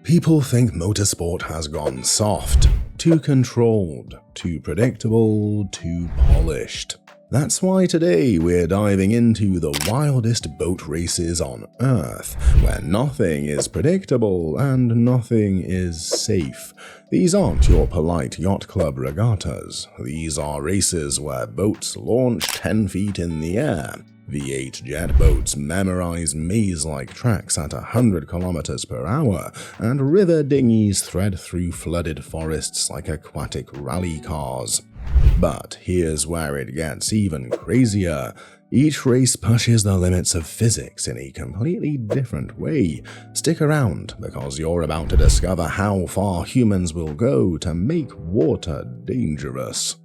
People think motorsport has gone soft, too controlled, too predictable, too polished. That's why today we're diving into the wildest boat races on Earth, where nothing is predictable and nothing is safe. These aren't your polite yacht club regattas. These are races where boats launch 10 feet in the air. V8 jet boats memorize maze-like tracks at 100 km per hour, and river dinghies thread through flooded forests like aquatic rally cars. But here's where it gets even crazier. Each race pushes the limits of physics in a completely different way. Stick around, because you're about to discover how far humans will go to make water dangerous.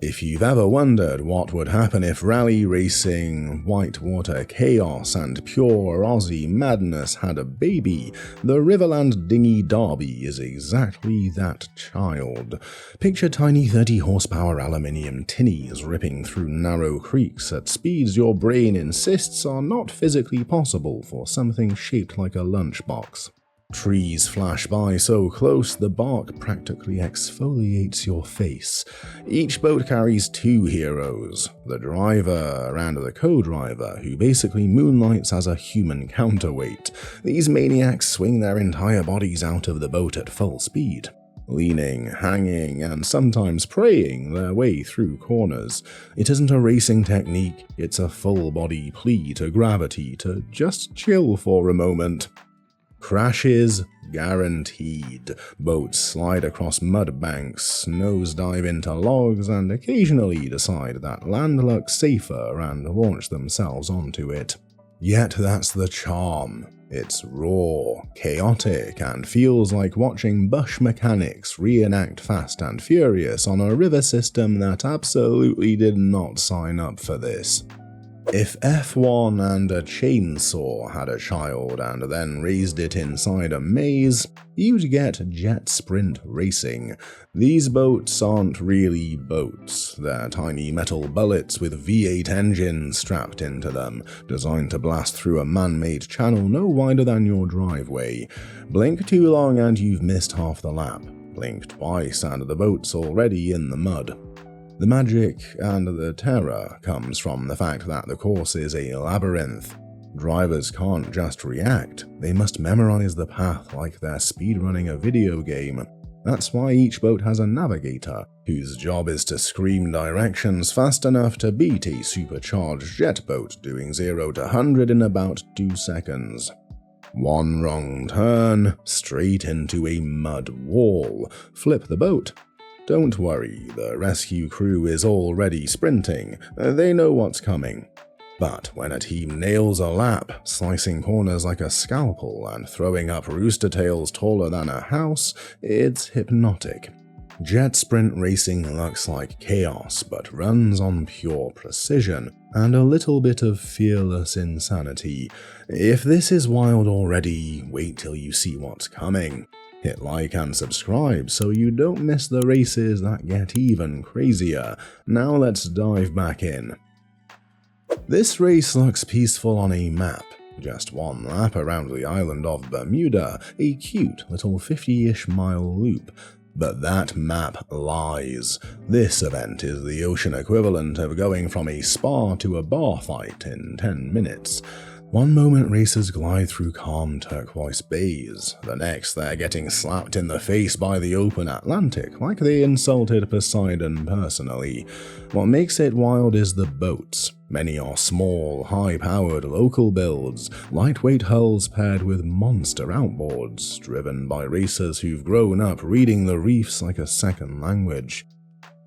If you've ever wondered what would happen if rally racing, whitewater chaos, and pure Aussie madness had a baby, the Riverland Dinghy Derby is exactly that child. Picture tiny 30-horsepower aluminium tinnies ripping through narrow creeks at speeds your brain insists are not physically possible for something shaped like a lunchbox. Trees flash by so close the bark practically exfoliates your face. Each boat carries two heroes, the driver and the co-driver, who basically moonlights as a human counterweight. These maniacs swing their entire bodies out of the boat at full speed, leaning, hanging, and sometimes praying their way through corners. It isn't a racing technique, it's a full-body plea to gravity to just chill for a moment. Crashes guaranteed. Boats slide across mud banks, nosedive into logs, and occasionally decide that land looks safer and launch themselves onto it. Yet that's the charm. It's raw, chaotic, and feels like watching bush mechanics reenact Fast and Furious on a river system that absolutely did not sign up for this. If F1 and a chainsaw had a child and then raised it inside a maze, you'd get jet sprint racing. These boats aren't really boats, they're tiny metal bullets with V8 engines strapped into them, designed to blast through a man-made channel no wider than your driveway. Blink too long and you've missed half the lap. Blink twice and the boat's already in the mud. The magic and the terror comes from the fact that the course is a labyrinth. Drivers can't just react, they must memorize the path like they're speedrunning a video game. That's why each boat has a navigator, whose job is to scream directions fast enough to beat a supercharged jet boat doing 0 to 100 in about 2 seconds. One wrong turn, straight into a mud wall. Flip the boat. Don't worry, the rescue crew is already sprinting, they know what's coming. But when a team nails a lap, slicing corners like a scalpel and throwing up rooster tails taller than a house, it's hypnotic. Jet sprint racing looks like chaos, but runs on pure precision and a little bit of fearless insanity. If this is wild already, wait till you see what's coming. Hit like and subscribe so you don't miss the races that get even crazier. Now let's dive back in. This race looks peaceful on a map. Just one lap around the island of Bermuda, a cute little 50-ish mile loop. But that map lies. This event is the ocean equivalent of going from a spa to a bar fight in 10 minutes. One moment racers glide through calm turquoise bays, the next they're getting slapped in the face by the open Atlantic like they insulted Poseidon personally. What makes it wild is the boats. Many are small, high-powered local builds, lightweight hulls paired with monster outboards, driven by racers who've grown up reading the reefs like a second language.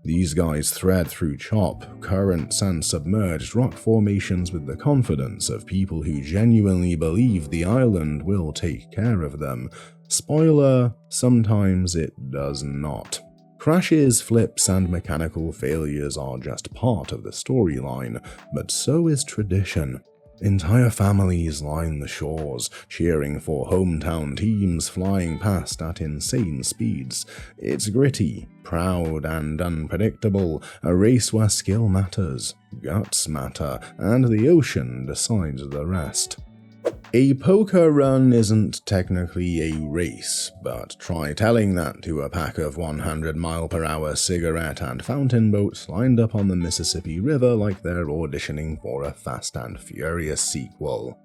These guys thread through chop, currents, and submerged rock formations with the confidence of people who genuinely believe the island will take care of them. Spoiler, sometimes it does not. Crashes, flips, and mechanical failures are just part of the storyline, but so is tradition. Entire families line the shores, cheering for hometown teams flying past at insane speeds. It's gritty, proud, and unpredictable, a race where skill matters, guts matter, and the ocean decides the rest. A poker run isn't technically a race, but try telling that to a pack of 100-mile-per-hour cigarette and fountain boats lined up on the Mississippi River like they're auditioning for a Fast and Furious sequel.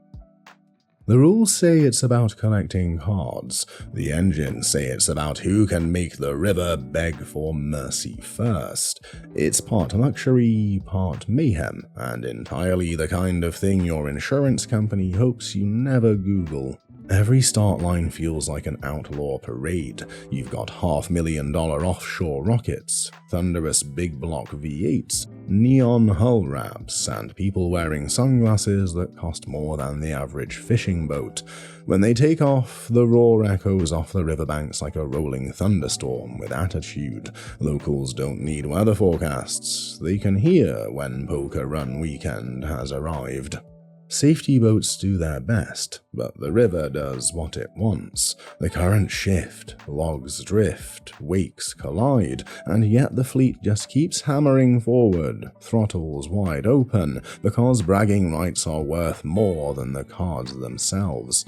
The rules say it's about collecting cards. The engines say it's about who can make the river beg for mercy first. It's part luxury, part mayhem, and entirely the kind of thing your insurance company hopes you never Google. Every start line feels like an outlaw parade. You've got $500,000 offshore rockets, thunderous big block V8s, neon hull wraps, and people wearing sunglasses that cost more than the average fishing boat. When they take off, the roar echoes off the riverbanks like a rolling thunderstorm with attitude. Locals don't need weather forecasts. They can hear when Poker Run weekend has arrived. Safety boats do their best, but the river does what it wants. The currents shift, logs drift, wakes collide, and yet the fleet just keeps hammering forward, throttles wide open, because bragging rights are worth more than the cards themselves.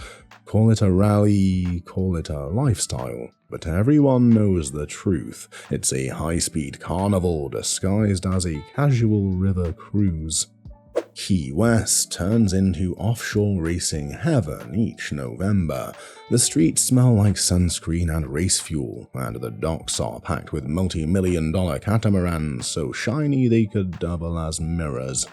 Call it a rally, call it a lifestyle, but everyone knows the truth. It's a high-speed carnival disguised as a casual river cruise. Key West turns into offshore racing heaven each November. The streets smell like sunscreen and race fuel, and the docks are packed with multi-million-dollar catamarans so shiny they could double as mirrors.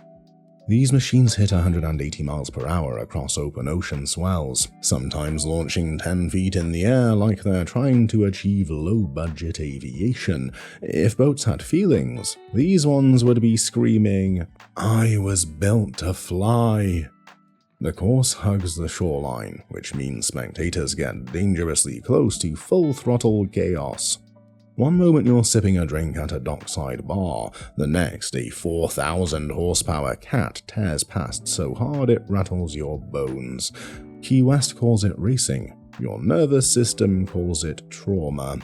These machines hit 180 miles per hour across open ocean swells, sometimes launching 10 feet in the air like they're trying to achieve low-budget aviation. If boats had feelings, these ones would be screaming, "I was built to fly." The course hugs the shoreline, which means spectators get dangerously close to full-throttle chaos. One moment you're sipping a drink at a dockside bar, the next a 4,000 horsepower cat tears past so hard it rattles your bones. Key West calls it racing, your nervous system calls it trauma.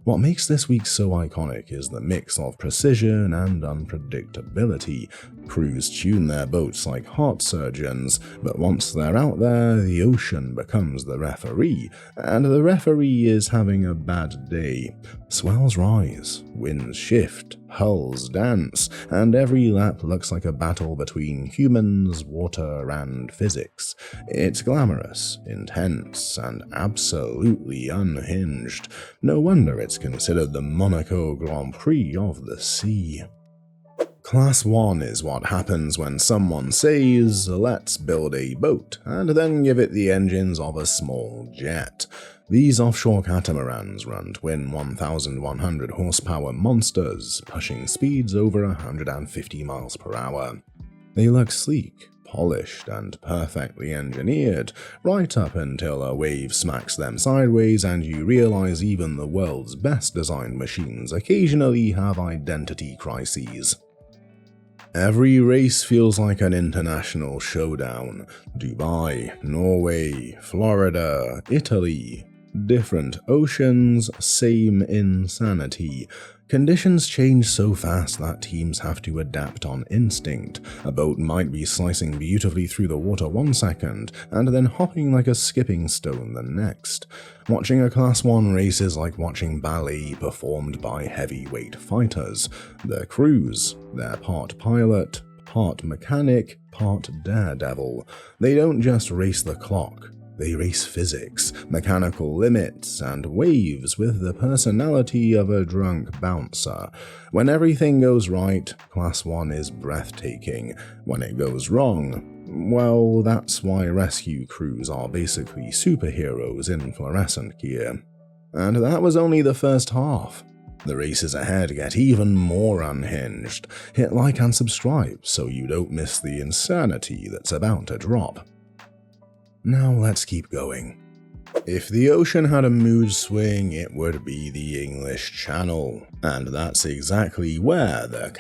What makes this week so iconic is the mix of precision and unpredictability. Crews tune their boats like heart surgeons, but once they're out there, the ocean becomes the referee, and the referee is having a bad day. Swells rise, winds shift, hulls dance, and every lap looks like a battle between humans, water, and physics. It's glamorous, intense, and absolutely unhinged. No wonder it's considered the Monaco Grand Prix of the sea. Class 1 is what happens when someone says, "Let's build a boat," and then give it the engines of a small jet. These offshore catamarans run twin 1,100 horsepower monsters, pushing speeds over 150 miles per hour. They look sleek, polished, and perfectly engineered, right up until a wave smacks them sideways and you realize even the world's best designed machines occasionally have identity crises. Every race feels like an international showdown. Dubai, Norway, Florida, Italy. Different oceans, same insanity. Conditions change so fast that teams have to adapt on instinct. A boat might be slicing beautifully through the water one second, and then hopping like a skipping stone the next. Watching a Class 1 race is like watching ballet performed by heavyweight fighters. They're crews, they're part pilot, part mechanic, part daredevil. They don't just race the clock. They race physics, mechanical limits, and waves with the personality of a drunk bouncer. When everything goes right, Class 1 is breathtaking. When it goes wrong, well, that's why rescue crews are basically superheroes in fluorescent gear. And that was only the first half. The races ahead get even more unhinged. Hit like and subscribe so you don't miss the insanity that's about to drop. Now let's keep going. If the ocean had a mood swing, it would be the English Channel, and that's exactly where the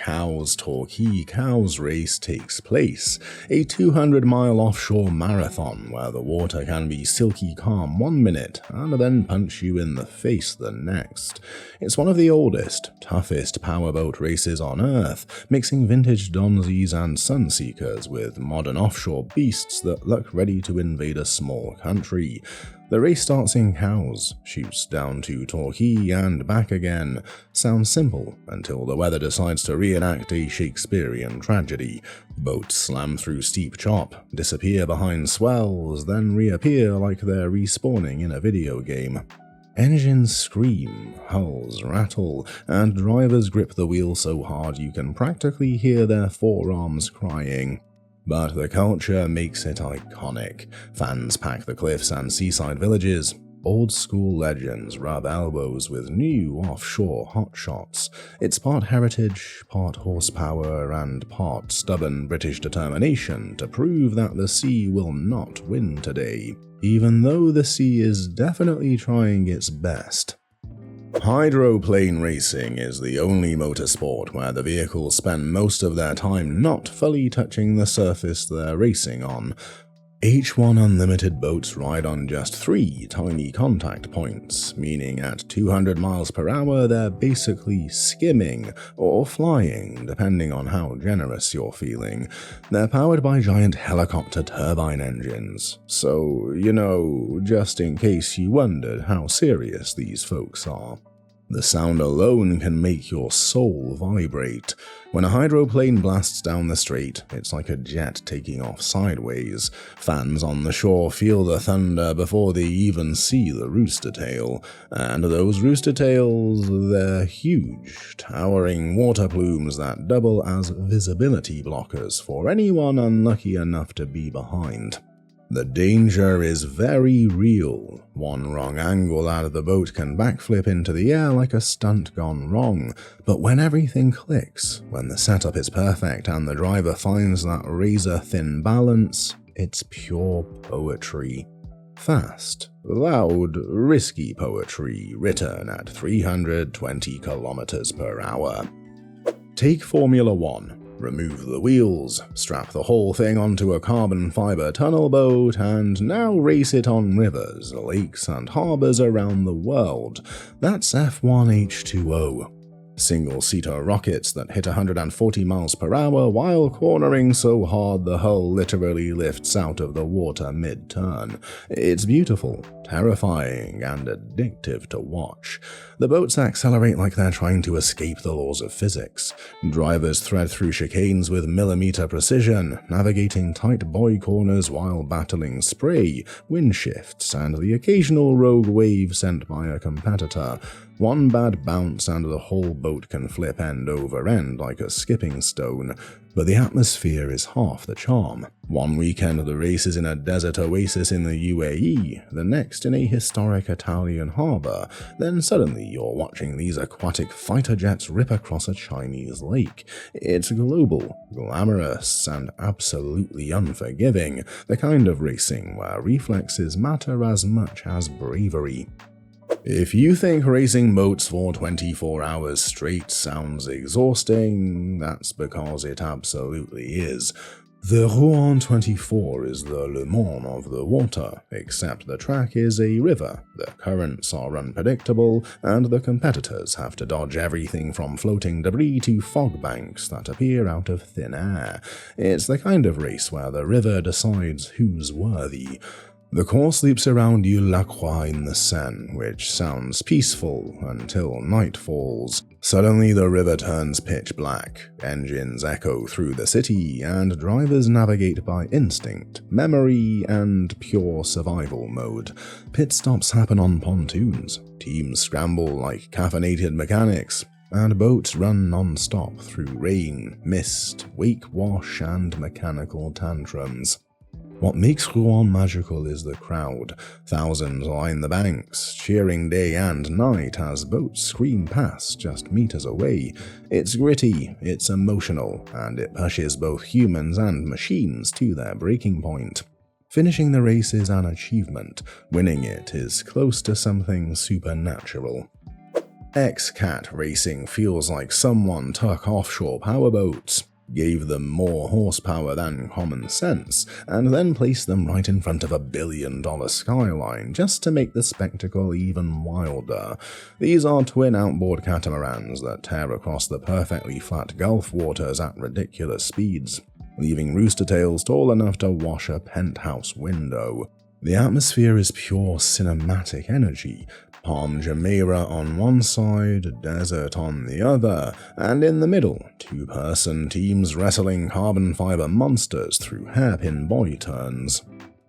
Torquay Cows race takes place, a 200-mile offshore marathon where the water can be silky calm 1 minute and then punch you in the face the next. It's one of the oldest, toughest powerboat races on Earth, mixing vintage Donzies and Sunseekers with modern offshore beasts that look ready to invade a small country. The race starts in Cowes, shoots down to Torquay and back again. Sounds simple until the weather decides to reenact a Shakespearean tragedy. Boats slam through steep chop, disappear behind swells, then reappear like they're respawning in a video game. Engines scream, hulls rattle, and drivers grip the wheel so hard you can practically hear their forearms crying. But the culture makes it iconic. Fans pack the cliffs and seaside villages. Old school legends rub elbows with new offshore hotshots. It's part heritage, part horsepower, and part stubborn British determination to prove that the sea will not win today, even though the sea is definitely trying its best. Hydroplane racing is the only motorsport where the vehicles spend most of their time not fully touching the surface they're racing on. H1 Unlimited boats ride on just 3 tiny contact points, meaning at 200 miles per hour they're basically skimming or flying, depending on how generous you're feeling. They're powered by giant helicopter turbine engines, so, just in case you wondered how serious these folks are. The sound alone can make your soul vibrate. When a hydroplane blasts down the strait, it's like a jet taking off sideways. Fans on the shore feel the thunder before they even see the rooster tail. And those rooster tails, they're huge, towering water plumes that double as visibility blockers for anyone unlucky enough to be behind. The danger is very real. One wrong angle out of the boat can backflip into the air like a stunt gone wrong. But when everything clicks, when the setup is perfect and the driver finds that razor-thin balance, it's pure poetry. Fast, loud, risky poetry written at 320 kilometers per hour. Take Formula 1. Remove the wheels, strap the whole thing onto a carbon fiber tunnel boat, and now race it on rivers, lakes, and harbors around the world. That's F1 H2O. Single-seater rockets that hit 140 miles per hour while cornering so hard the hull literally lifts out of the water mid-turn. It's beautiful, terrifying, and addictive to watch. The boats accelerate like they're trying to escape the laws of physics. Drivers thread through chicanes with millimeter precision, navigating tight buoy corners while battling spray, wind shifts, and the occasional rogue wave sent by a competitor. One bad bounce and the whole boat can flip end over end like a skipping stone, but the atmosphere is half the charm. One weekend the race is in a desert oasis in the UAE, the next in a historic Italian harbor, then suddenly you're watching these aquatic fighter jets rip across a Chinese lake. It's global, glamorous, and absolutely unforgiving, the kind of racing where reflexes matter as much as bravery. If you think racing boats for 24 hours straight sounds exhausting, that's because it absolutely is. The Rouen 24 is the Le Mans of the water, except the track is a river, the currents are unpredictable, and the competitors have to dodge everything from floating debris to fog banks that appear out of thin air. It's the kind of race where the river decides who's worthy. The course loops around Lacroix in the Seine, which sounds peaceful until night falls. Suddenly the river turns pitch black, engines echo through the city, and drivers navigate by instinct, memory, and pure survival mode. Pit stops happen on pontoons, teams scramble like caffeinated mechanics, and boats run non-stop through rain, mist, wake wash, and mechanical tantrums. What makes Rouen magical is the crowd. Thousands line the banks, cheering day and night as boats scream past just meters away. It's gritty, it's emotional, and it pushes both humans and machines to their breaking point. Finishing the race is an achievement, winning it is close to something supernatural. X-Cat racing feels like someone took offshore powerboats, gave them more horsepower than common sense, and then placed them right in front of $1 billion skyline just to make the spectacle even wilder. These are twin outboard catamarans that tear across the perfectly flat Gulf waters at ridiculous speeds, leaving rooster tails tall enough to wash a penthouse window. The atmosphere is pure cinematic energy. Palm Jumeirah on one side, desert on the other, and in the middle, two-person teams wrestling carbon fiber monsters through hairpin boy turns.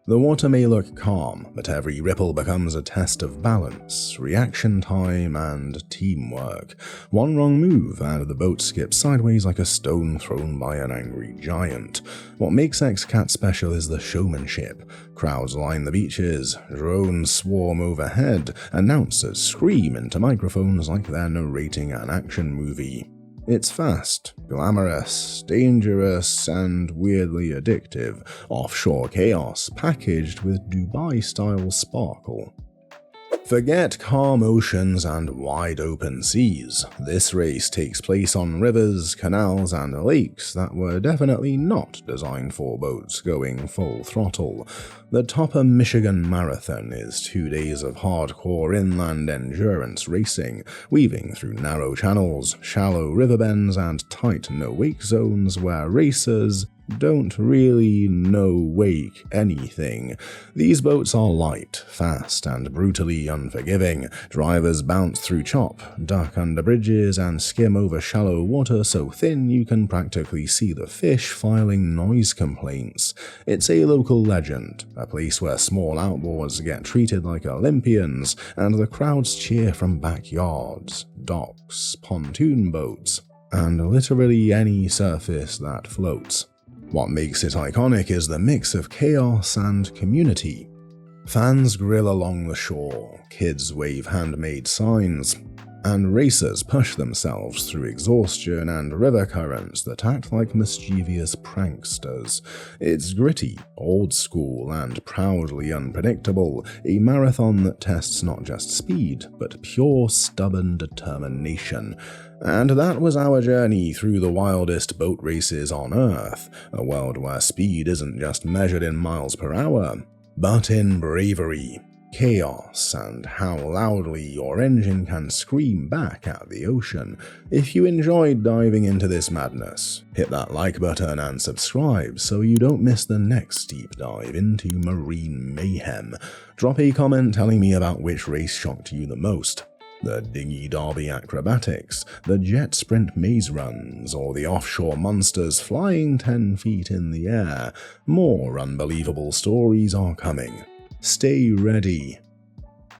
The water may look calm, but every ripple becomes a test of balance, reaction time, and teamwork. One wrong move and the boat skips sideways like a stone thrown by an angry giant. What makes X-Cat special is the showmanship. Crowds line the beaches, drones swarm overhead, announcers scream into microphones like they're narrating an action movie. It's fast, glamorous, dangerous, and weirdly addictive, offshore chaos packaged with Dubai-style sparkle. Forget calm oceans and wide-open seas. This race takes place on rivers, canals, and lakes that were definitely not designed for boats going full throttle. The Topper Michigan Marathon is 2 days of hardcore inland endurance racing, weaving through narrow channels, shallow river bends, and tight no-wake zones where racers don't really no-wake anything. These boats are light, fast, and brutally unforgiving. Drivers bounce through chop, duck under bridges, and skim over shallow water so thin you can practically see the fish filing noise complaints. It's a local legend, a place where small outboards get treated like Olympians, and the crowds cheer from backyards, docks, pontoon boats, and literally any surface that floats. What makes it iconic is the mix of chaos and community. Fans grill along the shore, kids wave handmade signs, and racers push themselves through exhaustion and river currents that act like mischievous pranksters. It's gritty, old school, and proudly unpredictable, a marathon that tests not just speed, but pure stubborn determination. And that was our journey through the wildest boat races on Earth, a world where speed isn't just measured in miles per hour, but in bravery, chaos, and how loudly your engine can scream back at the ocean. If you enjoyed diving into this madness, hit that like button and subscribe so you don't miss the next deep dive into marine mayhem. Drop a comment telling me about which race shocked you the most. The Dinghy Derby acrobatics, the jet sprint maze runs, or the offshore monsters flying 10 feet in the air. More unbelievable stories are coming. Stay ready.